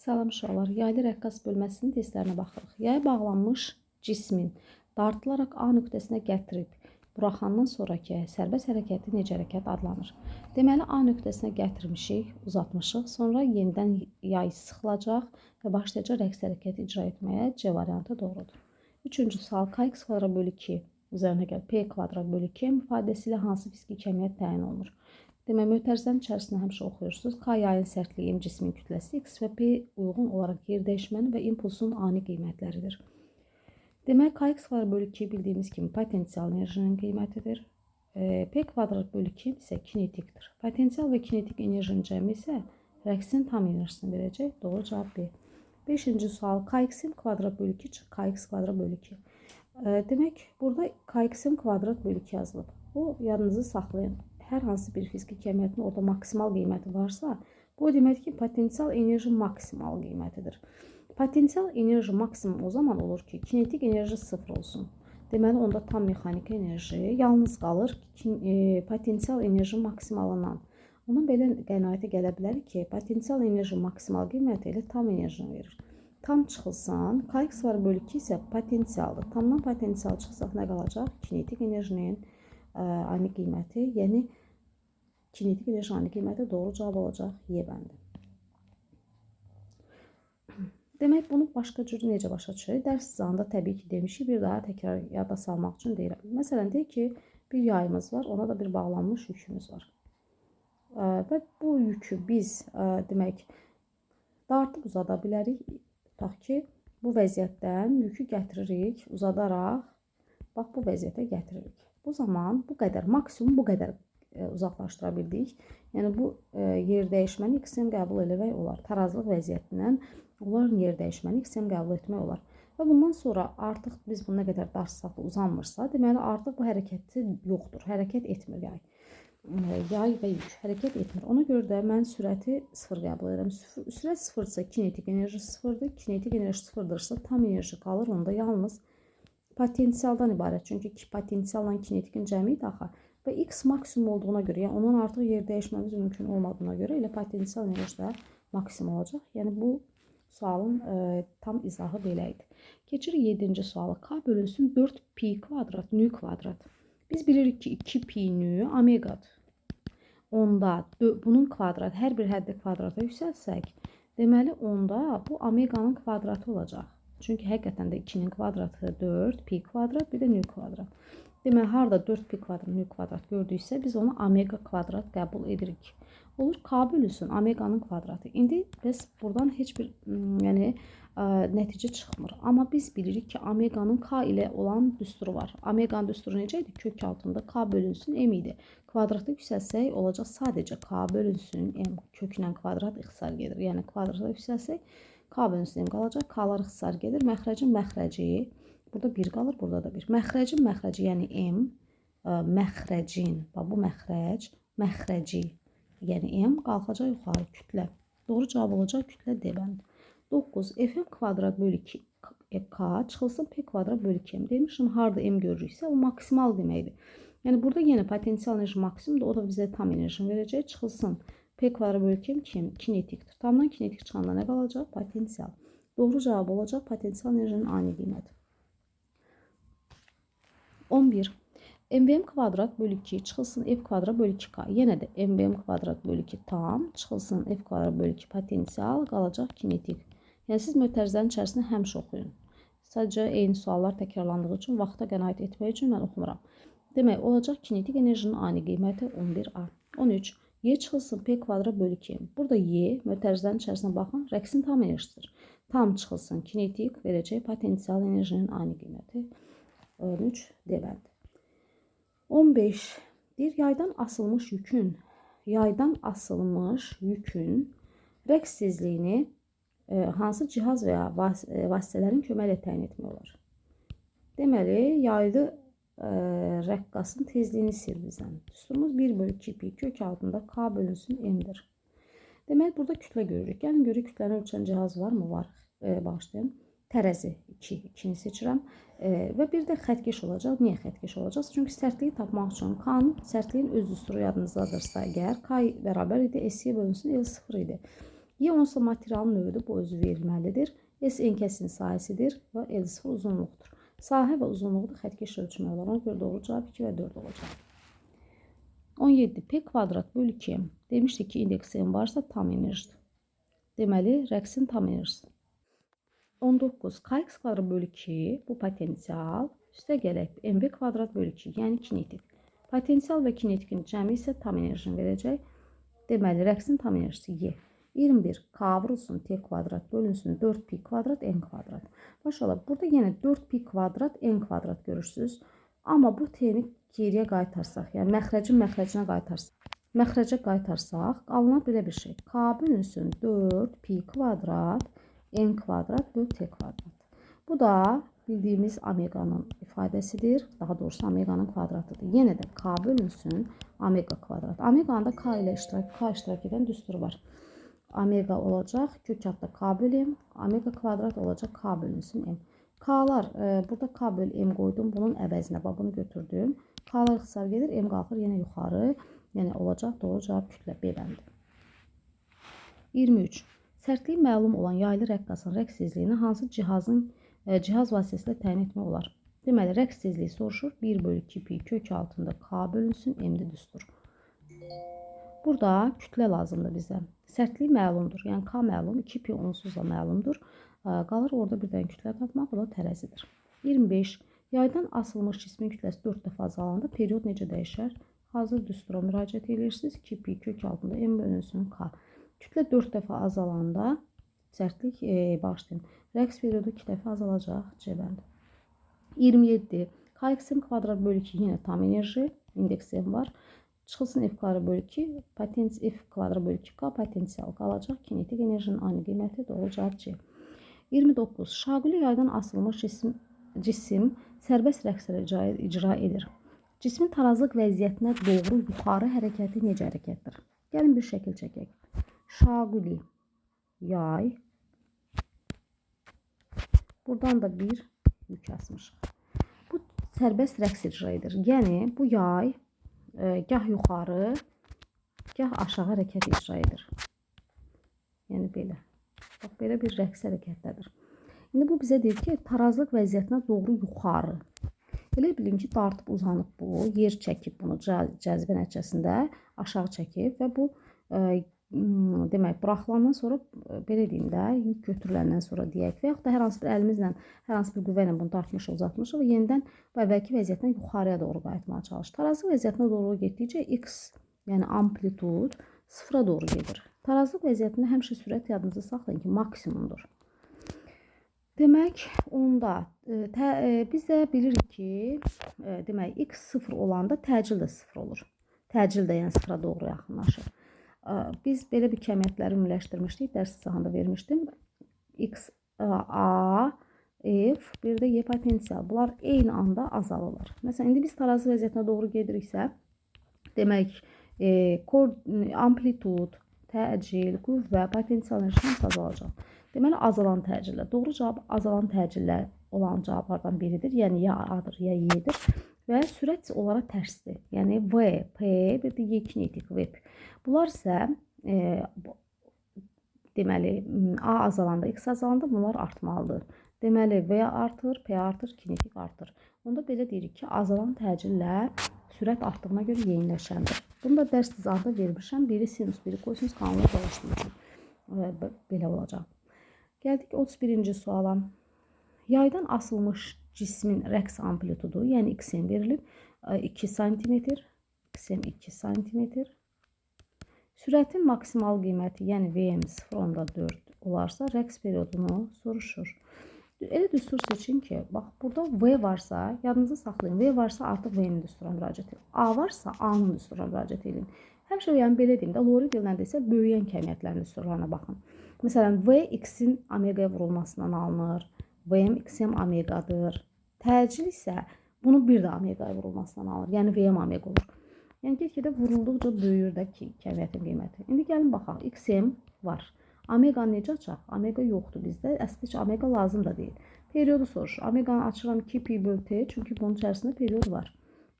Salam uşaqlar, yaylı rəqqas bölməsinin testlərinə baxırıq. Yaya bağlanmış cismin dartılaraq A nöqtəsinə gətirib buraxandan sonraki sərbəst hərəkəti necə hərəkət adlanır? Deməli, A nöqtəsinə gətirmişik, uzatmışıq, sonra yenidən yay sıxılacaq və başlayacaq rəqs hərəkəti icra etməyə. C variantı doğrudur. Üçüncü sual, kx kvadrat bölü 2 üzərinə gəl, p kvadrat bölü 2 ifadəsi ilə hansı fiziki kəmiyyət təyin olunur? Demək, mötərizənin içərisində həmişə oxuyursunuz. K yayın sərtliyi, M cismin kütləsi, X və P uyğun olaraq yer dəyişməni və impulsun ani qiymətləridir. Demək, Kx kvadrat bölü 2 bildiyimiz kimi potensial enerjinin qiymətidir. P kvadrat bölü 2 isə kinetikdir. Potensial və kinetik enerjinin cəmi isə rəqsin tam enerjisini verəcək. Doğru cavab B. 5-ci sual, Kx kvadrat bölü 2 çıx Kx kvadrat bölü 2. Demək, burada Kx kvadrat bölü 2 yazılıb. O, yadınızı saxlayın. Hər hansı bir fiziki kəmiyyətin orada maksimal qiyməti varsa, bu demək ki, potensial enerji maksimal qiymətidir. Potensial enerji maksimum o zaman olur ki, kinetik enerji sıfır olsun. Deməli, onda tam mexaniki enerji yalnız qalır potensial enerji maksimalından. Ona belə qənaətə gələ bilər ki, potensial enerji maksimal qiyməti ilə tam enerjini verir. Tam çıxılsan, Kx var bölü 2 isə potensialdır. Tamdan potensial çıxsaq nə qalacaq? Kinetik enerjinin ani qiyməti, yəni kinetik enerji ani qiyməti doğru cavab olacaq Y bəndi. Demək, bunu başqa cür necə başa düşürük? Dərs zamanında təbii ki, demişik, bir daha təkrar yada salmaq üçün deyirəm. Məsələn, deyək ki, bir yayımız var, ona da bir bağlanmış yükümüz var. Və bu yükü biz, demək, dartıb uzada bilərik. Tutaq ki, bu vəziyyətdən yükü gətiririk, uzadaraq, bax, bu vəziyyətə gətiririk. Bu zaman bu qədər, maksimum bu qədər uzaqlaşdıra bildik. Yəni, bu yer dəyişməni xm qəbul eləmək olar. Tarazlıq vəziyyətindən onların yer dəyişməni xm qəbul etmək olar. Və bundan sonra artıq biz bunu nə qədər darsaq da uzanmırsa, deməli, artıq bu hərəkəti yoxdur. Hərəkət etmir yay. Yay və yük hərəkət etmir. Ona görə də mən sürəti 0 qəbul edirəm. Sürət 0-dırsa kinetik enerji 0-dır. Kinetik enerji 0-dırsa tam enerji qalır. Onda yalnız potensialdan ibarət. Çünki potensialla kinetikin cəmi idi axı. Və X maksimum olduğuna görə, yəni ondan artıq yer dəyişməmiz mümkün olmadığına görə elə potensial enerji də maksimum olacaq. Yəni bu sualın tam izahı belə idi. Keçirik 7-ci sualı. K bölünsün 4pi kvadrat nü kvadrat. Biz bilirik ki 2pi nü omeqadır. Onda bunun kvadrat, hər bir həddi kvadrata yüksəlsək, deməli onda bu omeqanın kvadratı olacaq. Çünki həqiqətən də 2-nin kvadratı 4pi kvadrat, bir də nü kvadrat. Deməli, harada 4pi kvadrat, nü kvadrat gördüksə, biz onu omega kvadrat qəbul edirik. Olur, K bölünsün omeqanın kvadratı. İndi biz buradan heç bir nəticə çıxmır. Amma biz bilirik ki, omeqanın K ilə olan düsturu var. Omeqanın düsturu necə idi? Kök altında K bölünsün M idi. Kvadratı yüksəlsək, olacaq sadəcə K bölünsün M. Köklə kvadrat ixtisar gedir. Yəni, kvadratı yüksəlsək, K bölünsün M qalacaq. K'lar ixtisar gedir. Məxrəcin məxrəci, burada 1 qalır, burada da 1. Məxrəcin məxrəci, yəni M, məxrəcin, bu məxrəc, məxrəci, yəni M qalxacaq yuxarı kütlə. Doğru cavab olacaq kütlə D bəndi. 9. Fm kvadrat bölü 2 K çıxılsın P kvadrat bölü 2 M. Demişim, harada M görürüksə, o maksimal deməkdir. Yəni, burada yenə potensial enerji maksimumdur. O da bizə tam enerjini verəcək. Çıxılsın P kvadrat bölü 2 M kinetikdir. Tamdan kinetik çıxanda nə qalacaq? Potensial. Doğru cavab olacaq potensial enerjinin ani qiyməti. 11. MVM kvadrat bölü 2 çıxılsın F kvadrat bölü 2K. Yenə də MVM kvadrat bölü 2 tam, çıxılsın F kvadrat bölü 2 potensial, qalacaq kinetik. Yəni, siz mötərizənin içərisində həmişə oxuyun. Sadəcə eyni suallar təkrarlandığı üçün, vaxta qənaət etmək üçün mən oxumuram. Demək, olacaq kinetik enerjinin ani qiyməti 11A. 13. Y çıxılsın P kvadrat bölü 2. Burada Y, mötərizənin içərisində baxın, rəqsin tam enerjisidir. Tam çıxılsın kinetik verəcək potensial enerjinin ani qiyməti 13 D bəndi. 15. Bir yaydan asılmış yükün rəqs tezliyini hansı cihaz və ya vasitələrin köməyi ilə təyin etmək olar? Deməli, yaylı rəqqasın tezliyini sil bizdən. Düsturumuz 1 bölü 2 pi kök altında K bölünsün M'dir. Deməli, burada kütlə görürük. Gəlin görürük, kütləni ölçən cihaz var mı? Var. Bağışlayın. Tərəzi 2-ni seçirəm. Və bir də xətkeş olacaq. Niyə xətkeş olacaq? Çünki sərtliyi tapmaq üçün K'nın sərtliyin öz düsturu yadınızdadırsa əgər K bərabər idi, S-yə bölünsün L0 idi. Y onsa materialın növüdür, bu özü verilməlidir. S enkəsinin sahəsidir və L0 uzunluqdur. Sahə və uzunluğu da xəttkeş ölçmək olar. Ona görə doğru cavab 2 və 4 olacaq. 17. P kvadrat bölü 2. Demişdik ki, indeks M varsa tam enerjidir. Deməli, rəqsin tam enerjisi. 19. Kx kvadrat bölü 2. Bu potensial. Üstə gələk mv kvadrat bölü 2. Yəni kinetik. Potensial və kinetikin cəmi isə tam enerjini verəcək. Deməli, rəqsin tam enerjisi Y. 21. K vurulsun T kvadrat bölünsün 4pi kvadrat N kvadrat. Başlayalım. Burada yenə 4pi kvadrat N kvadrat görürsünüz. Amma bu T'ni geriyə qaytarsaq, yəni məxrəcinə qaytarsaq, alına belə bir şey. K bölünsün 4pi kvadrat N kvadrat bölü T kvadrat. Bu da bildiyimiz omeganın ifadəsidir. Daha doğrusu omeganın kvadratıdır. Yenə də K bölünsün omega kvadrat. Omeganda K ilə iştirak edən düsturu var. Omega olacaq, kök altda K bölü M, omega kvadrat olacaq K bölünsün M. K'lar, burada K bölü M qoydum, bunun əvəzinə bunu götürdüm. K'lar ixtisar gedir, M qalxır yenə yuxarı, yəni olacaq doğru cavab kütlə B bəndi. 23. Sərtliyi məlum olan yaylı rəqqasın rəqs tezliyini hansı cihaz vasitəsilə təyin etmək olar? Deməli, rəqs tezliyi soruşur, 1 bölü 2 pi kök altında K bölünsün M-də düstur. Burada kütlə lazımdır bizə. Sərtliyi məlumdur. Yəni K məlum, 2 pi onsuz da məlumdur. Qalır orada bir dənə kütlə tapmaq, o da tərəzidir. 25. Yaydan asılmış cismin kütləsi 4 dəfə azalanda period necə dəyişər? Hazır düstura müraciət edirsiniz. 2 pi kök altında M bölünsün K. Kütlə 4 dəfə azalanda sərtlik bağışlayın. Rəqs periodu 2 dəfə azalacaq. C bəndi. 27. Kx kvadrat bölü 2 yenə tam enerji. İndeks M var. Çıxılsın F kvadrat bölü 2, F kvadrat bölü 2K potensial qalacaq. Kinetik enerjinin aynı qiyməti doğru cavab C. 29. Şaquli yaydan asılmış cisim sərbəst rəqslər icra edir. Cismin tarazlıq vəziyyətinə doğru yuxarı hərəkəti necə hərəkətdir? Gəlin bir şəkil çəkək. Şaquli yay. Buradan da bir yük asmışıq. Bu sərbəst rəqs icra edir. Yəni bu yay gah yuxarı, gah aşağı hərəkət icra edir. Yəni belə. Bax, belə bir rəqs hərəkətlədir. İndi bu bizə deyir ki, tarazlıq vəziyyətinə doğru yuxarı. Elə bilin ki, dartıb uzanıb bu, yer çəkib bunu cəzbə nəticəsində aşağı çəkib və bu demək, buraxılandan sonra, belə deyim də, yük götürüləndən sonra deyək və yaxud da hər hansı bir əlimizlə, hər hansı bir qüvvə ilə bunu dartmışıq, uzatmışıq və yenidən bu əvvəlki vəziyyətdən yuxarıya doğru qayıtmağa çalışır. Tarazlıq vəziyyətinə doğru getdikcə x, yəni amplitud sıfıra doğru gedir. Tarazlıq vəziyyətində həmişə sürət yadınızda saxlayın ki, maksimumdur. Demək, onda biz də bilirik ki, demək, x sıfır olanda təcil də sıfır olur. Təcil də yəni sıfıra doğru yaxınlaşır. Biz belə bir kəmiyyətləri ümumiləşdirmişdik, dərs izahında vermişdim. X, A, F, bir də Y potensial. Bunlar eyni anda azalırlar. Məsələn, indi biz tarazı vəziyyətinə doğru gediriksə, demək, amplitud, təcil, qüvvə, potensial enerji hamısı azalacaq. Deməli, azalan təcillər. Doğru cavab azalan təcillər olan cavablardan biridir. Yəni, ya A-dır, ya Y-dir. Və sürət olaraq tərsdir. Yəni, V, P, bir də Y kinetik, V. Bunlar isə, deməli, A azalanda, X azalanda bunlar artmalıdır. Deməli, V artır, P artır, kinetik artır. Onda belə deyirik ki, azalan təcillə sürət artdığına görə yeniləşəndir. Bunu da dərs izahında vermişəm. Biri sinus, biri kosinus qanunu dolaşdırmışam. Belə olacaq. Gəldik 31-ci suala. Yaydan asılmış cismin rəqs amplitudu, yəni xm verilib 2 cm, xm 2 cm. Sürətin maksimal qiyməti, yəni Vm 0,4 olarsa, rəqs periodunu soruşur. Elə düstur seçin ki, bax, burada V varsa, yadınızı saxlayın, V varsa artıq V'nin düsturuna müraciət edin. A varsa, A'nın düsturuna müraciət edin. Həmişə yəni belə deyim də, Lori dilində isə böyüyən kəmiyyətlərin düsturlarına baxın. Məsələn, V x-in omegaya vurulmasından alınır. Vm xm omegadır. Təcil isə bunu bir də omegaya vurulmasından alır. Yəni Vm omega olur. Yəni get-gedə vurulduqca böyüyür də ki, kəmiyyətin qiyməti. İndi gəlin baxaq. XM var. Omega necə açaq? Omega yoxdur bizdə. Əslində heç omega lazım da deyil. Periodu soruşur. Omeganı açıram 2 pi bölü t. Çünki bunun içərisində period var.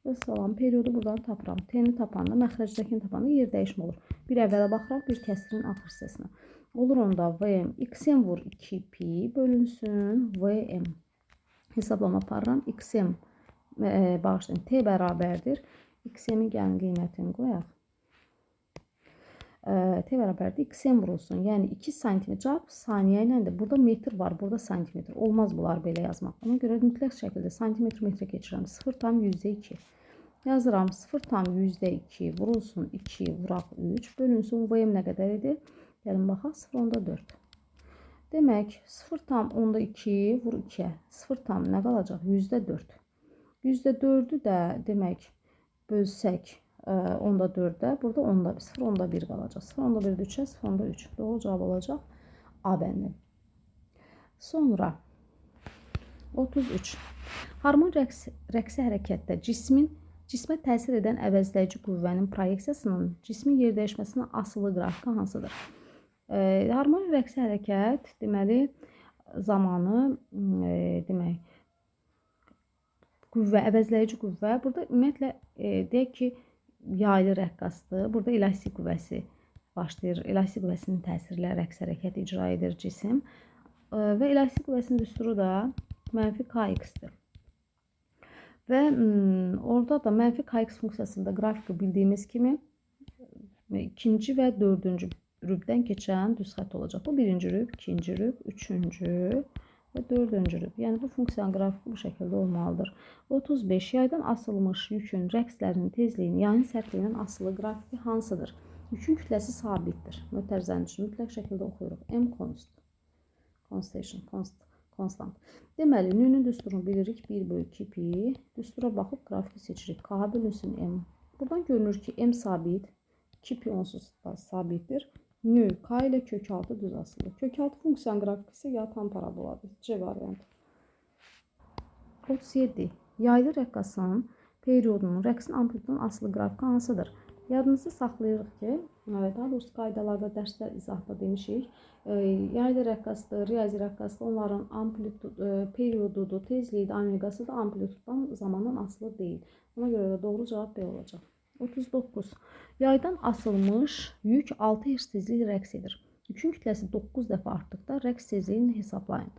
Və salam, periodu buradan tapıram. T-ni tapanda, məxrəcdəkini tapanda yer dəyişmə olur. Bir əvvələ baxıraq, bir kəsirin axır hissəsinə. Olur onda Vm xm vur 2 pi bölünsün Vm. Hesablama aparıram. Xm bağışlayın t bərabərdir. Xm-in gəlin qiymətini qoyaq. T bərabərdir. Xm vurulsun. Yəni 2 sm cavab saniyə ilə də. Burada metr var, burada santimetr. Olmaz bunlar belə yazmaq. Ona görə mütləq şəkildə santimetr metrə keçirəm. 0,2. Yazıram 0,2 vurulsun 2 vuraq 3 bölünsün Vm nə qədər idi? Gəlin baxaq 0,4. Demək 0,2 vur 2-yə 0, nə qalacaq? %4. %4'ü də demək bölsək 10,4'də burada 0,1 qalacaq. 0,1 3-ə 0,3. Doğru cavab olacaq A bəndi. Sonra 33. Harmon rəqsi hərəkətdə cismə təsir edən əvəzləyici qüvvənin proyeksiyasının cismin yer dəyişməsinə asılı qrafiki hansıdır? Harmoni rəqsi hərəkət deməli zamanı demək qüvvə, əvəzləyici qüvvə. Burada ümumiyyətlə deyək ki, yaylı rəqqasdır. Burada elastik qüvvəsi başlayır. Elastik qüvvəsinin təsirlə rəqs hərəkəti icra edir cisim. Və elastik qüvvəsinin düsturu da mənfi kx-dir. Və orada da mənfi kx funksiyasında qrafiki bildiyimiz kimi ikinci və dördüncü rübdən keçən düz xətt olacaq. Bu birinci rüb, ikinci rüb, üçüncü və dördüncü rüb. Yəni bu funksiyanın qrafiki bu şəkildə olmalıdır. 35. Yaydan asılmış yükün rəqslərinin tezliyinin yayın sərtliyindən asılı qrafiki hansıdır? Yükün kütləsi sabitdir. Mötərizə zənciri mütləq şəkildə oxuyuruq. M constant. Deməli, nünün düsturunu bilirik. 1/2 pi. Düstura baxıb qrafiki seçirik. K bölünsün M. Buradan görünür ki, M sabit. 2 pi onsuz da sabitdir. Nü, K ilə kök altı düz asılı. Kök altı funksiyanın qrafiki ya tam paraboladır. C variantı. 37. Yaylı rəqqasın periodunun, rəqsin amplitudunun asılı qrafiki hansıdır? Yadınızda saxlayırıq ki, daha doğrusu qaydalarda, dərslər izahda demişik. Yaylı rəqqasdır, riyazi rəqqasdır. Onların periodudur, tezliyi də, omegası da amplituddan, zamandan asılı deyil. Ona görə də doğru cavab B olacaq. 39. Yaydan asılmış yük 6 Hz tezliklə rəqs edir. Yükün kütləsi 9 dəfə artdıqda rəqs tezliyini hesablayın.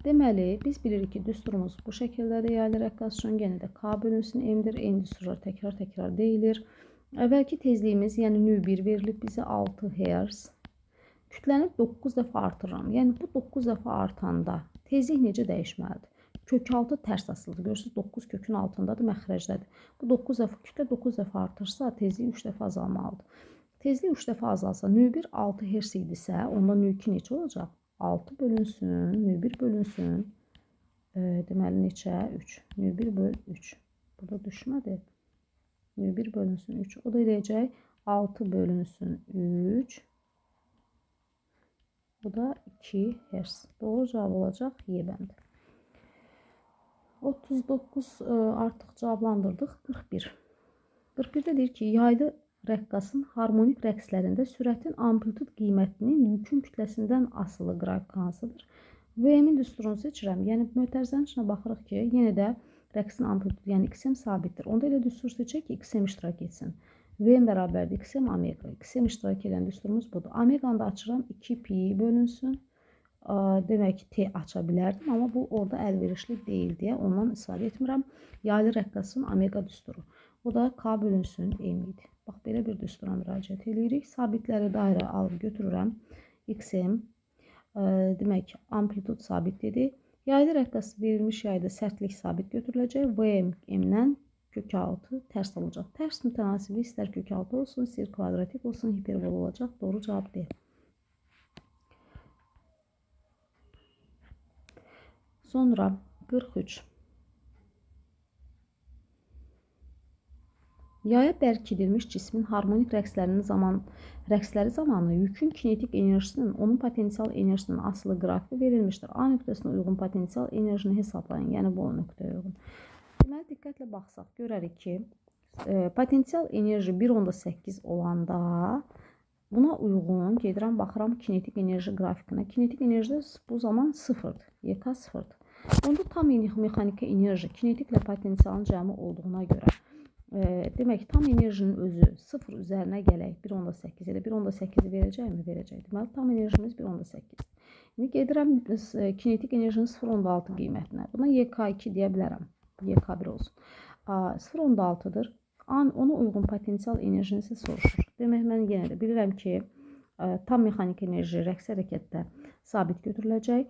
Deməli, biz bilirik ki, düsturumuz bu şəkildədir. Yaylı rəqqas üçün yenə də K bölünsün M-dir. Eyni düsturlar təkrar deyilir. Əvvəlki tezliyimiz, yəni nü1 verilib bizə 6 Hz. Kütləni 9 dəfə artırıram. Yəni bu 9 dəfə artanda tezlik necə dəyişməlidir? Kök altı tərs asılıdır. Görürsünüz 9 kökün altındadır, məxrəcdədir. Bu 9 dəfə kütlə 9 dəfə artırsa tezlik 3 dəfə azalmalıdır. Tezlik 3 dəfə azalsa nü1 6 Hz idisə, onda nü2 neçə olacaq? 6 bölünsün, nü1 bölünsün. Deməli neçə? 3. Nü1 böl 3. Burada düşmədi. Nü1 bölünsün 3. O da eləyəcək 6 bölünsün 3. Bu da 2 Hz. Doğru cavab olacaq Y bəndi. 39 artıq cavablandırdıq. 41. 41-də deyir ki, yaylı rəqqasın harmonik rəqslərində sürətin amplitud qiymətinin yükün kütləsindən asılı qrafik hansıdır? Vm-in düsturunu seçirəm. Yəni, mötərizənin içinə baxırıq ki, yenə də rəqsin amplitudu, yəni xm sabitdir. Onda elə düstur seçək ki, xm iştirak etsin. Vm bərabərdir xm omega. Xm iştirak edən düsturumuz budur. Omeganı da açıram. 2 pi bölünsün. Demək ki, T aça bilərdim, amma bu orada əlverişli deyil deyə ondan istifadə etmirəm. Yaylı rəqqasın omega düsturu. O da K bölünsün M idi. Bax, belə bir düstura müraciət edirik. Sabitləri dairə alıb götürürəm. XM, demək, amplitud sabit dedi. Yaylı rəqqas verilmiş yayda sərtlik sabit götürüləcək. Vm, M-dən kök altı tərs olacaq. Tərs mütənasiblik istər kök altı olsun, istər kvadratik olsun, hiperbol olacaq. Doğru cavab D. Sonra 43. Yaya bərkidilmiş cismin harmonik rəqsləri zamanı yükün kinetik enerjisinin onun potensial enerjisinin asılı qrafiki verilmişdir. A nöqtəsinə uyğun potensial enerjini hesablayın. Yəni bu nöqtəyə uyğun. Deməli, diqqətlə baxsaq, görərik ki, potensial enerji 1,8 olanda buna uyğun gedirəm, baxıram kinetik enerji qrafikinə. Kinetik enerji bu zaman sıfırdır. YK sıfırdır. Onda tam mexaniki enerji kinetiklə potensialın cəmi olduğuna görə Demək tam enerjinin özü 0 üzərinə gələk 1.8 elə 1.8 verəcəkmi? Verəcək. Deməli tam enerjimiz 1.8. İndi gedirəm kinetik enerjinin 0.6 qiymətinə. Buna YK2 deyə bilərəm. YK1 olsun. 0.6-dır. Ona uyğun potensial enerjini isə soruşur. Demək mən yenə də bilirəm ki, tam mexanik enerji rəqs hərəkətdə sabit götürüləcək.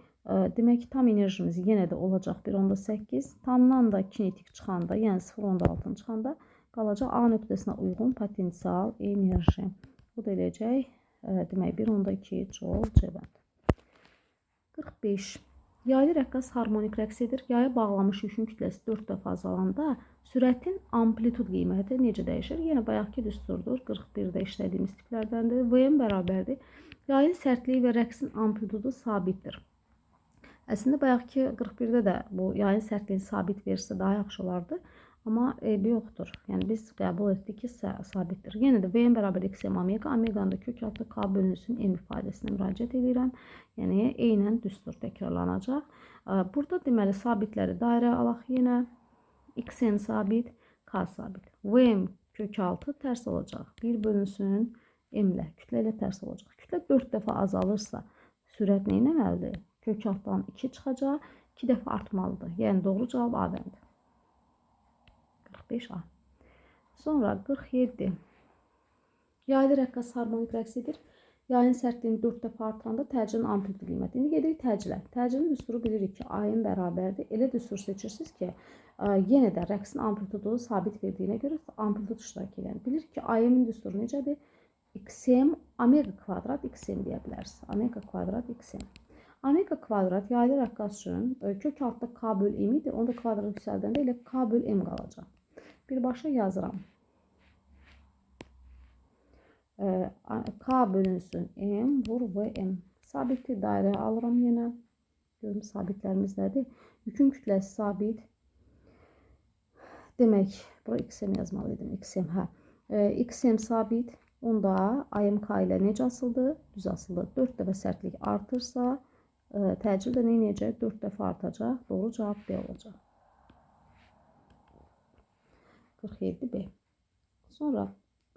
Demək ki, tam enerjimiz yenə də olacaq 1.8. Tamdan da kinetik çıxanda, yəni 0.6-ın çıxanda qalacaq A nöqtəsinə uyğun potensial enerji. Bu da eləyəcək, demək 1.2 joule cəvənd. 45. Yaylı rəqqas harmonik rəqs edir. Yaya bağlanmış yükün kütləsi 4 dəfə azalanda sürətin amplitud qiyməti necə dəyişir? Yenə bayaqki düsturdur. 41-də işlədiyimiz tiplərdəndir. Vm bərabərdir. Yayın sərtliyi və rəqsin amplitudu sabitdir. Əslində bayaqki 41-də də bu yayın sərtliyi sabit versə daha yaxşı olardı. Amma eybi yoxdur. Yəni biz qəbul etdik ki, sabitdir. Yenə də Vm bərabər xm omega. Omeqanın da kök altı k bölünsün m ifadəsinə müraciət edirəm. Yəni eynən düstur təkrarlanacaq. Burada deməli sabitləri dairəyə alaq yenə. Xm sabit, k sabit. Vm kök altı tərs olacaq. 1 bölünsün m ilə. Kütlə ilə tərs olacaq. Kütlə 4 dəfə azalırsa sürət nə etməlidir? Kök altdan 2 çıxacaq. 2 dəfə artmalıdır. Yəni doğru cavab A-dəndir. 45A. Sonra 47. Yaylı rəqqas harmonik rəqs edir. Yayın sərtliyini 4 dəfə artıranda təcrübənin amplitudu qiyməti. İndi gedirik təcrübə. Təcrübənin düsturu bilirik ki, A-ın bərabərdir. Elə düstur seçirsiniz ki, yenə də rəqsin amplitudu sabit verdiyinə görə amplitud iştirak edən. Bilirik ki, A-ın düsturu necədir? Xm omega kvadrat xm deyə bilərsiniz. Omega kvadrat xm. Omega kvadrat yaylı rəqqas üçün kök altda k böl m idi. Onda kvadrat yüksəldəndə elə k böl m qalacaq. Birbaşa yazıram. K bölünsün m vur vm. Sabiti dairəyə alıram yenə. Görüm sabitlərimiz nədir? Yükün kütləsi sabit. Demək, bura xm yazmalıydım. Xm, hə. Xm sabit. Onda AMK ilə necə asıldı? Düz asıldı. 4 dəfə sərtlik artırsa, təcil də nə edəcək? 4 dəfə artacaq. Doğru cavab B olacaq. 47B. Sonra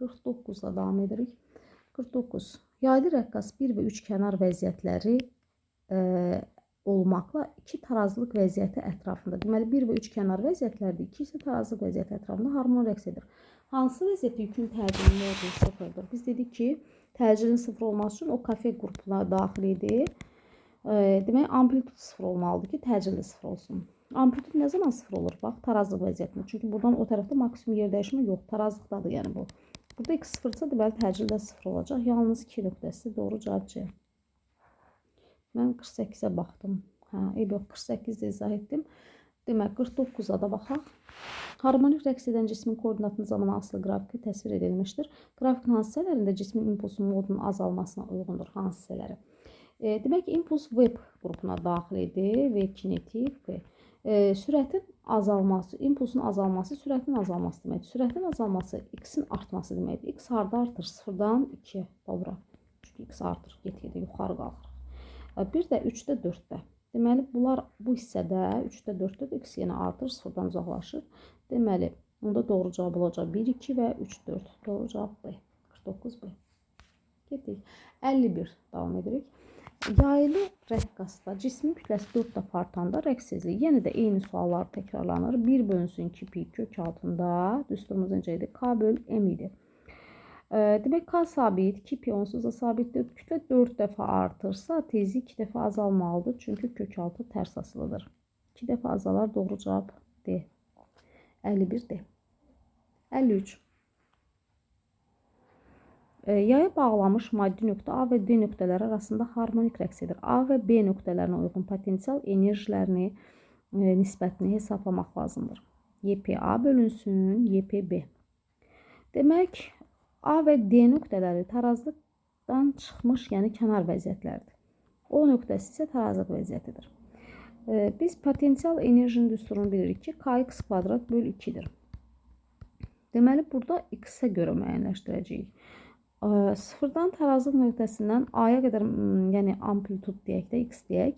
49'la devam edirik. 49. Yaylı rəqqas 1 və 3 kənar vəziyyətləri olmaqla 2 tarazlıq vəziyyəti ətrafında. Deməli 1 və 3 kənar vəziyyətlərdir. 2 isə tarazlıq vəziyyəti ətrafında harmon rəqs edir. Hansı vəziyyətdə yükün təcilinin olduğu sıfırdır? Biz dedik ki, təcilin sıfır olması üçün o kafe qrupuna daxil idi. Demək amplitud sıfır olmalıdır ki, təcil də sıfır olsun. Amplitud nə zaman sıfır olur? Bax, tarazlıq vəziyyətində. Çünki buradan o tərəfdə maksimum yer dəyişmə yox. Tarazlıqdadır yəni bu. Burada x sıfırsa deməli təcil də sıfır olacaq. Yalnız 2 nöqtəsi doğru cavab C. Mən 48-ə baxdım. Hə, yox 48-də izah etdim. Demək 49-a da baxaq. Harmonik rəqs edən cismin koordinatının zamanı asılı qrafiki təsvir edilmişdir. Qrafikin hansı hissələrində cismin impulsun modunun azalmasına uyğundur? Hansı hissələri? Demək ki, impuls web qrupuna daxil edir. V kinetik, V. Sürətin azalması, impulsun azalması, sürətin azalması deməkdir. Sürətin azalması x-in artması deməkdir. X harda artır? 0-dan 2-yə bura. Çünki x artır, get-gedə yuxarı qalxır. Bir də 3-də 4-də. Deməli, bunlar bu hissədə 3-də 4-də x yenə artır, 0-dan uzaqlaşır. Deməli, onda doğru cavab olacaq 1, 2 və 3, 4. Doğru cavab B. 49B. Getdik. 51 davam edirik. Yaylı rəqqasda cismin kütləsi 4 dəfə artanda rəqssizlik. Yenə də eyni suallar təkrarlanır. 1 bölünsün 2 pi kök altında. Düsturumuz necə idi? K böl m idi. Demək K sabit, 2 pi onsuz da sabitdir. Kütlə 4 dəfə artırsa tezlik 2 dəfə azalmalıdır. Çünki kök altı tərs asılıdır. 2 dəfə azalar, doğru cavab D. 51 D. 53. Yaya bağlamış maddi nöqtə A və D nöqtələri arasında harmonik rəqs edir. A və B nöqtələrinə uyğun potensial enerjilərini nisbətini hesablamaq lazımdır. YPA bölünsün YPB. Demək, A və D nöqtələri tarazlıqdan çıxmış, yəni kənar vəziyyətlərdir. O nöqtəsi isə tarazlıq vəziyyətidir. Biz potensial enerjinin düsturunu bilirik ki, kx kvadrat böl 2-dir. Deməli, burada x-ə görə müəyyənləşdirəcəyik. Sıfırdan tarazlıq nöqtəsindən A-ya qədər, yəni amplitud deyək də, x deyək,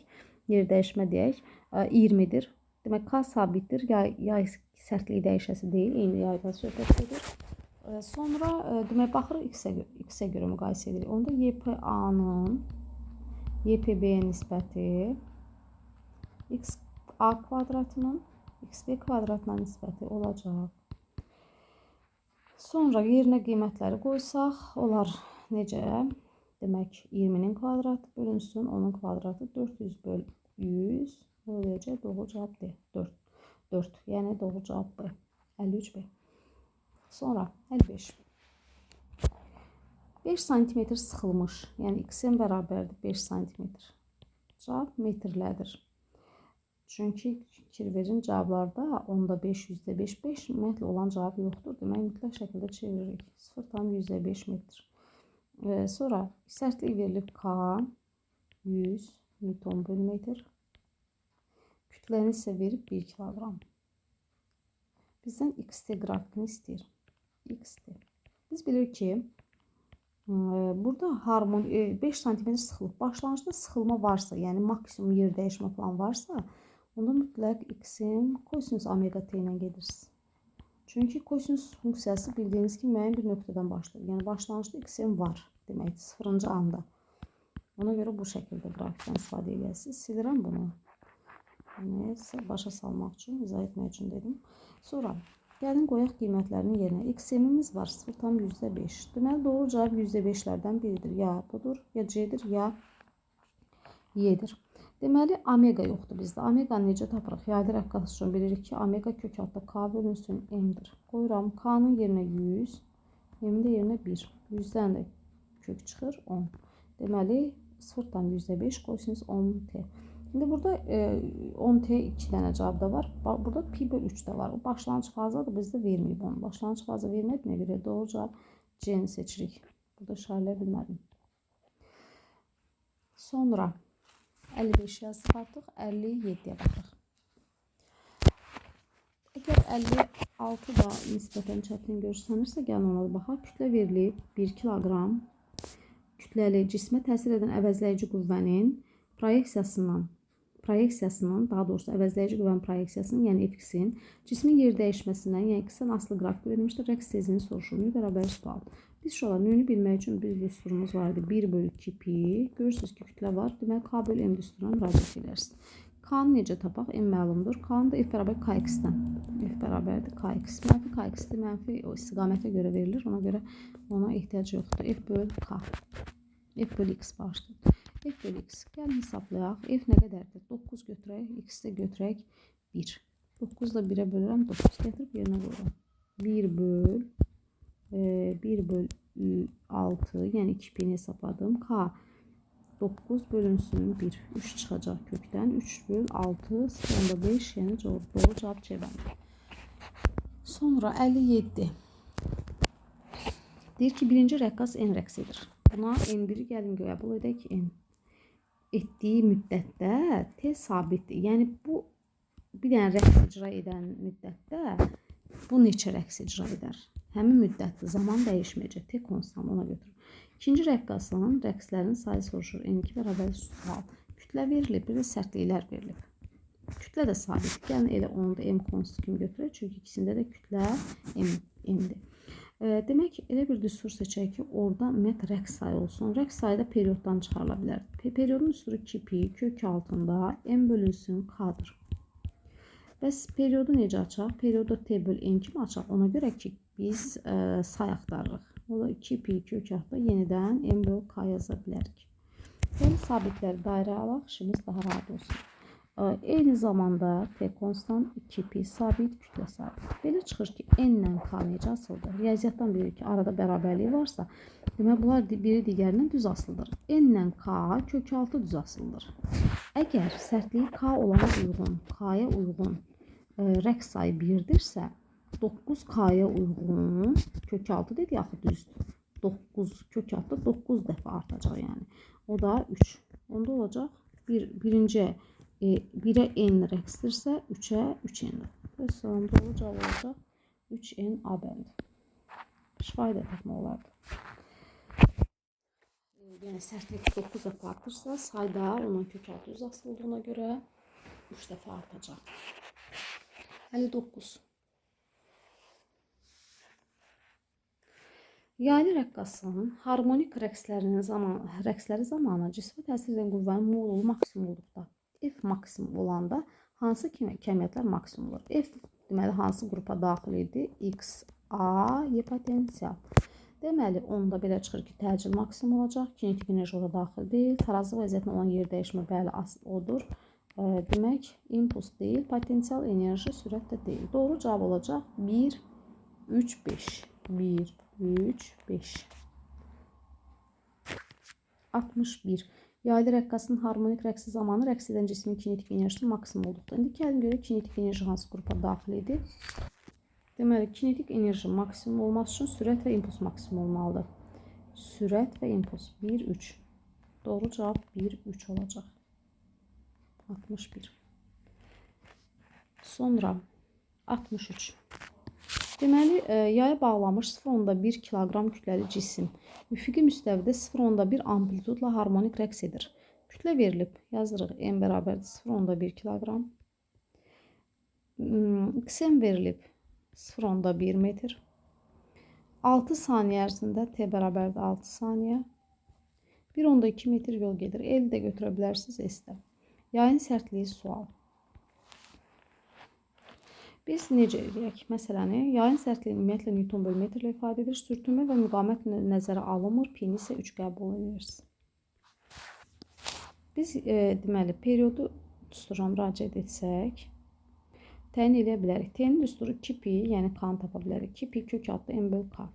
yer dəyişmə deyək, 20-dir. Demək K sabitdir. Yay sərtliyi dəyişəsi deyil. Eyni yaydan söhbət gedir. Sonra demək baxırıq x-ə görə müqayisə edirik. Onda YPA-nın YPB-yə nisbəti XA kvadratının XB kvadratına nisbəti olacaq. Sonra yerinə qiymətləri qoysaq, onlar necə? Demək 20-nin kvadratı bölünsün, onun kvadratı 400 böl 100 olacaq, doğru cavab D. 4. Yəni doğru cavab B. 53 B. Sonra 55. 5 cm sıxılmış, yəni x-in bərabərdir 5 cm. Cavab metrlədir. Çünki fikir verin, cavablarda 10-da 5, 100-də 5, 5 ümumiyyətlə olan cavab yoxdur. Demək, mütləq şəkildə çeviririk. 0,105 metr. Sonra sərtlik verilib K 100 Newton bölü metr. Kütləni isə verib 1 kilogram. Bizdən XT qrafikini istəyir. XT. Biz bilirik ki, burada 5 cm sıxılıb. Başlanğıcda sıxılma varsa, yəni maksimum yer dəyişmə falan varsa, onda mütləq x-in kosinus omega t ilə gedirsiniz. Çünki kosinus funksiyası bildiyiniz ki, müəyyən bir nöqtədən başlayır. Yəni başlanğıcda x-in var deməkdir, 0-cı anda. Ona görə bu şəkildə qrafikdən istifadə edirsiniz. Silirəm bunu. Başa salmaq üçün, izah etmək üçün dedim. Sonra gəlin qoyaq qiymətlərinin yerinə. X-imiz var 0,5. Deməli, doğru cavab %5'lərdən biridir. Ya budur, ya C-dir, ya Y-dir. Deməli, omega yoxdur bizdə. Omega necə tapırıq? Yayda rəqqas üçün bilirik ki, omega kök altda K bölünsün M-dir. Qoyuram K-nın yerinə 100, M-in də yerinə 1. 100-dən də kök çıxır 10. Deməli, 0,5 kosinus 10t. İndi burada 10t 2 dənə cavabda var. Burada pi böl 3 də var. O başlanğıc fazadır, bizdə verməyib onu. Başlanğıc faza vermədiyinə görə doğru cavab C-ni seçirik. Burada işarələ bilmədim. Sonra 55 yazıq artıq, 57-yə baxırıq. Əgər 56 da nisbətən çətin görsənirsə, gəlin ona da baxaq. Kütlə verilib 1 kiloqram. Kütləli cismə təsir edən əvəzləyici qüvvənin proyeksiyasının, daha doğrusu əvəzləyici qüvvənin proyeksiyasının, yəni F-in cismin yer dəyişməsindən, yəni x-dən asılı qrafik verilmişdir. Rəqs tezliyini soruşur. Nü bərabər sual. Biz şurada nünü bilmək üçün bir düsturumuz vardı. 1 bölü 2 pi. Görürsünüz ki, kütlə var. Demək, K bölü M düsturuna müraciət edərsiniz. K-nı necə tapaq? M məlumdur. K-nı da F bərabər KX-dən. F bərabərdir KX. Mənfi KX-dir. Mənfi o istiqamətə görə verilir. Ona görə ona ehtiyac yoxdur. F bölü K. F bölü X bağışlayın. F bölü X. Gəlin hesablayaq. F nə qədərdir? 9 götürək. X-də götürək 1. 9 da 1'ə bölürəm. 9 gətirib yerinə qoyuram. 1 böl 6, yəni 2 pini hesapladım. K 9 bölünsün 1. 3 çıxacaq kökdən. 3 böl 6, 0,5, yəni doğru cavab C-bəndi. Sonra 57. Deyir ki, birinci rəqqas N rəqsidir. Buna N1-i gəlin qəbul edək N. Etdiyi müddətdə T sabitdir. Yəni bu bir dənə rəqs icra edən müddətdə bu neçə rəqs icra edər? Həmin müddətdə zaman dəyişməyəcək. T konstant ona götürür. İkinci rəqqasının rəqslərinin sayı soruşur. N2 bərabər sual. Kütlə verilib, bir də sərtliklər verilib. Kütlə də sabit. Gəlin elə onu da M konstant kimi götürək. Çünki ikisində də kütlə M-dir. Demək, elə bir düstur seçək ki, orada ümumiyyətlə rəqs sayı olsun. Rəqs sayı da perioddan çıxarıla bilər. Periodun düsturu 2pi kök altında M bölünsün K-dır. Bəs periodu necə açaq? Periodu T böl N kimi açaq. Ona görə ki, biz say axtarırıq. O da 2pi kök altında yenidən M böl K yaza bilərik. Yəni, sabitləri dairə alaq, işimiz daha rahat olsun. Eyni zamanda T konstant, 2pi sabit, kütlə sabit. Belə çıxır ki, N ilə K necə asılıdır? Riyaziyyatdan bilirik ki, arada bərabərlik varsa, demək, bunlar biri digərindən düz asılıdır. N ilə K kök altı düz asılıdır. Əgər sərtliyi K olana uyğun, K-ya uyğun rəqs sayı 1'dirsə, 9 K-ya uyğun, kök altı dedik, axı düzdür. 9 kök altı 9 dəfə artacaq yəni. O da 3. Onda olacaq birinci 1'ə N rəqsdirsə 3'ə 3N-dir. Və sonunda doğru cavab olacaq 3N A bəndi. Şifahi də tapmaq olardı. Yəni sərtlik 9 dəfə artırsa, sayda onun kök altı düz asıldığına görə 3 dəfə artacaq. 59. Yaylı rəqqasın harmonik rəqsləri zamanı cismə təsir edən qüvvənin molulu maksimum olduqda, F maksimum olanda hansı kəmiyyətlər maksimum olur? F deməli hansı qrupa daxil idi? X, A, Y potensial. Deməli, onda belə çıxır ki, təcil maksimum olacaq. Kinetik enerji ora daxil deyil. Tarazlıq vəziyyətində olan yer dəyişmə bəli odur. Demək, impuls deyil, potensial enerji sürət də deyil. Doğru cavab olacaq 1, 3, 5. 1, 3, 5. 61. Yaylı rəqqasın harmonik rəqsi zamanı rəqs edən cismin kinetik enerjisi maksimum olduqda. İndi gəlin görək kinetik enerji hansı qrupa daxil idi? Deməli, kinetik enerji maksimum olması üçün sürət və impuls maksimum olmalıdır. Sürət və impuls 1, 3. Doğru cavab 1, 3 olacaq. 61. Sonra 63. Deməli, yaya bağlamış 0,1 kiloqram kütləli cisim üfüqi müstəvidə 0,1 amplitudla harmonik rəqs edir. Kütlə verilib, yazırıq M bərabərdir 0,1 kiloqram. XM verilib 0,1 metr. 6 saniyə ərzində T bərabərdir 6 saniyə. 1,2 metr yol gedir. L də götürə bilərsiniz S-də. Yayın sərtliyi sual. Biz necə edək? Məsələni, yayın sərtliyi ümumiyyətlə Newton bölü metr ilə ifadə edilir. Sürtünmə və müqavimət nəzərə alınmır. P-ni isə 3 qəbul edirsiniz. Biz deməli, periodu düsturuna müraciət etsək, təyin edə bilərik. T-nin düsturu 2pi, yəni K-nı tapa bilərik. 2pi kök altı M bölü K.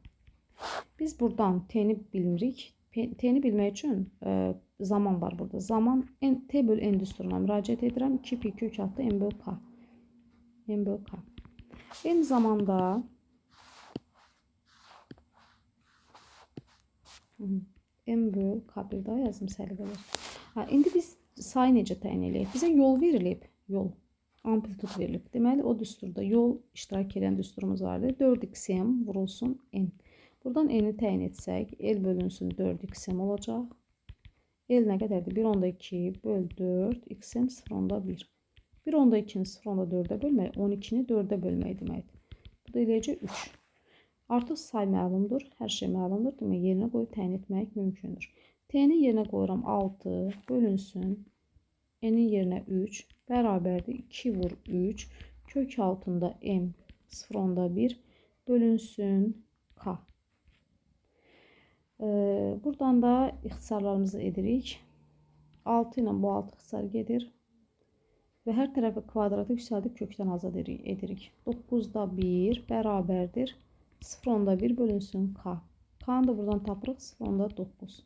Biz buradan T-ni bilmirik. T-ni bilmək üçün zaman var burada. Zaman T bölü N düsturuna müraciət edirəm. 2pi kök altı M bölü K. M bölü K. Eyni zamanda M bölü K bir daha yazdım səliqəli. İndi biz sayı necə təyin edək? Bizə yol verilib, yol, amplitud verilib. Deməli, o düsturda yol iştirak edən düsturumuz vardı. 4xm vurulsun N. Buradan N-i təyin etsək, L bölünsün 4xm olacaq. L nə qədərdir? 1,2 bölü 4, xm 0,1. 1,2-ni 0,4-ə bölmək, 12-ni 4-ə bölmək deməkdir. Bu da eləyəcək 3. Artıq say məlumdur, hər şey məlumdur. Demək, yerinə qoyub təyin etmək mümkündür. T-ni yerinə qoyuram 6 bölünsün. N-in yerinə 3 bərabərdir 2 vur 3 kök altında M 0,1 bölünsün K. Buradan da ixtisarlarımızı edirik. 6 ilə bu 6 ixtisar gedir. Və hər tərəfi kvadratı yüksəldib kökdən azad edirik. 9-da 1 bərabərdir 0,1 bölünsün K. K-nı da buradan tapırıq 0,9.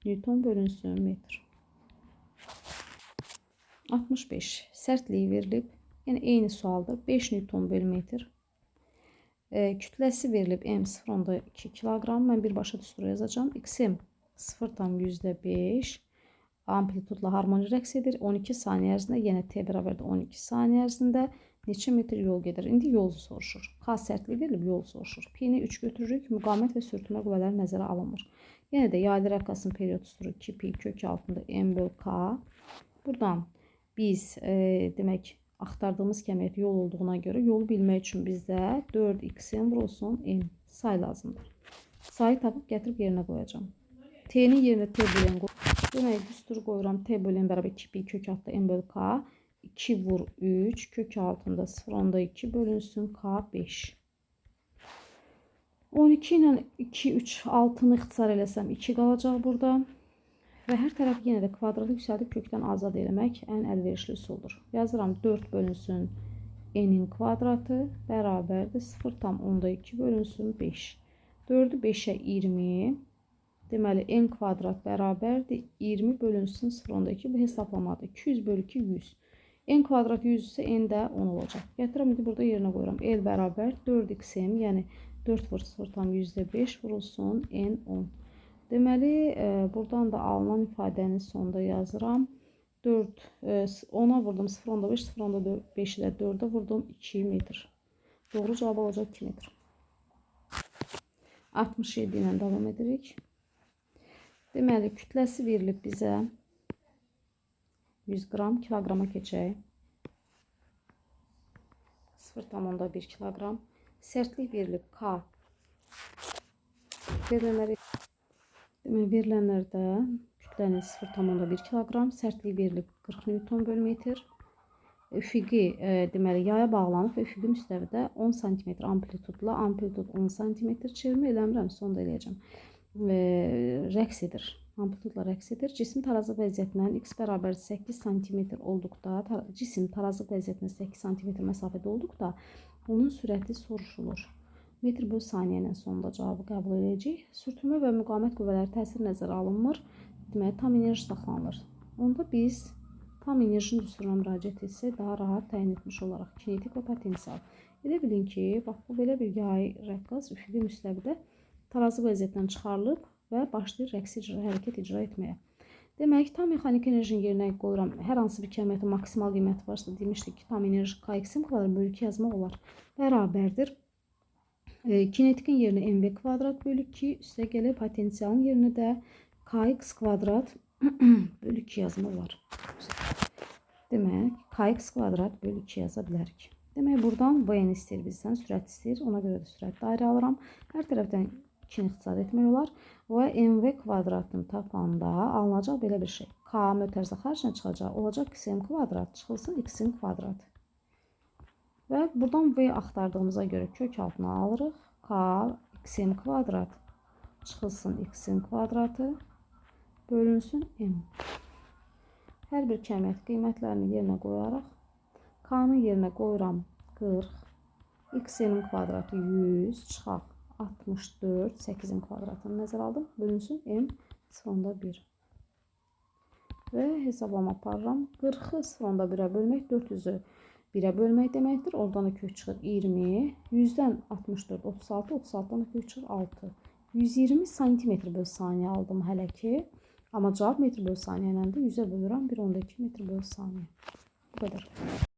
Newton bölünsün metr. 65. Sərtliyi verilib. Yəni, eyni sualdır. 5 Newton bölü metr. Kütləsi verilib M 0,2 kiloqram. Mən birbaşa düstura yazacağım. XM 0,5 amplitudla harmoni rəqs edir. 12 saniyə ərzində, yenə T bərabərdir 12 saniyə ərzində neçə metr yol gedir? İndi yol soruşur. K sərtliyi verilib, yol soruşur. P-ni 3 götürürük. Müqavimət və sürtünmə qüvvələri nəzərə alınmır. Yenə də yaylı rəqqasın periyod düsturu 2pi kök altında M bölü K. Buradan biz demək axtardığımız kəmiyyət yol olduğuna görə yolu bilmək üçün bizdə 4xm vurulsun N say lazımdır. Sayı tapıb gətirib yerinə qoyacağım. T-nin yerinə T bölən qoyacağım. Demək, düsturu qoyuram. T bölən bərabər 2pi kök altında M bölü K. 2 vur 3 kök altında 0,2 bölünsün K 5. 12 ilə 2, 3, 6-nı ixtisar eləsəm 2 qalacaq burada. Və hər tərəfi yenə də kvadratı yüksəldib kökdən azad eləmək ən əlverişli üsuldur. Yazıram 4 bölünsün N-in kvadratı bərabərdir 0,2 bölünsün 5. 4-ü 5-ə 20. Deməli, N kvadrat bərabərdir 20 bölünsün 0,2. Bu hesablamadır. 200 bölü 2, 100. N kvadrat 100 isə N də 10 olacaq. Gətirəm, indi burada yerinə qoyuram. L bərabər 4xm, yəni 4 vur 0,5 vurulsun N 10. Deməli, buradan da alınan ifadənin sonunda yazıram. 4, 10'a vurdum 0,5, 0,5 ilə 4'ə vurdum 2 metr. Doğru cavab olacaq 2 metr. 67 ilə davam edirik. Deməli, kütləsi verilib bizə 100 qram, kiloqrama keçək. 0,1 kilogram. Sertlik verilib K. Verilenlərdə kütlənin 0,1 kilogram, sertlik verilib 40 Newton bölü metr. Üfüqi deməli yaya bağlanıb və üfüqi müstəvidə 10 cm amplitudla, amplitud 10 cm çevirmə eləmirəm, sonda eləyəcəm. Rəqs edir. Amplitudla rəqs edir. Cismi tarazlıq vəziyyətindən x bərabər 8 cm olduqda, cisim tarazlıq vəziyyətindən 8 cm məsafədə olduqda onun sürəti soruşulur. Metr bölü saniyə ilə sonunda cavabı qəbul edəcəyik. Sürtünmə və müqavimət qüvvələri təsir nəzərə alınmır. Deməli, tam enerji saxlanılır. Onda biz tam enerjinin düsturuna müraciət etsək, daha rahat təyin etmiş olaraq kinetik və potensial. Elə bilin ki, bax, bu belə bir yay rəqqas üfüqi müstəvidə tarazlıq vəziyyətindən çıxarılıb və başlayır rəqsi hərəkət icra etməyə. Demək, tam mexaniki enerjinin yerinə qoyuram. Hər hansı bir kəmiyyətin maksimal qiyməti varsa, demişdik ki, tam enerji kx kvadrat bölü 2 yazmaq olar. Bərabərdir. Kinetikin yerinə mv kvadrat bölü 2, üstə gələk potensialın yerinə də kx kvadrat bölü 2 yazmaq olar. Demək, kx kvadrat bölü 2 yaza bilərik. Demək, buradan v-ni istəyir bizdən, sürət istəyir. Ona görə də sürət dairə alıram. Hər tərəfdən 2-ni ixtisar etmək olar. Və mv kvadratını tapanda alınacaq belə bir şey. K mötərizə xaricinə çıxacaq. Olacaq xm kvadrat çıxılsın x'in kvadrat. Və buradan v axtardığımıza görə kök altına alırıq. K xm kvadrat çıxılsın x'in kvadratı bölünsün m. Hər bir kəmiyyət qiymətlərini yerinə qoyaraq K-nın yerinə qoyuram 40, x'in kvadratı 100, çıxaq 64, 8-in kvadratını nəzərə aldım. Bölünsün m 0,1. Və hesablama aparıram. 40-ı 0,1-ə bölmək 400-ü 1-ə bölmək deməkdir. Oradan da kök çıxır 20. 100-dən 64, 36, 36-dan da kök çıxır 6. 120 cm bölü saniyə aldım hələ ki. Amma cavab metr bölü saniyə ilə də 100-ə bölürəm. 1,2 metr bölü saniyə. Bu qədər.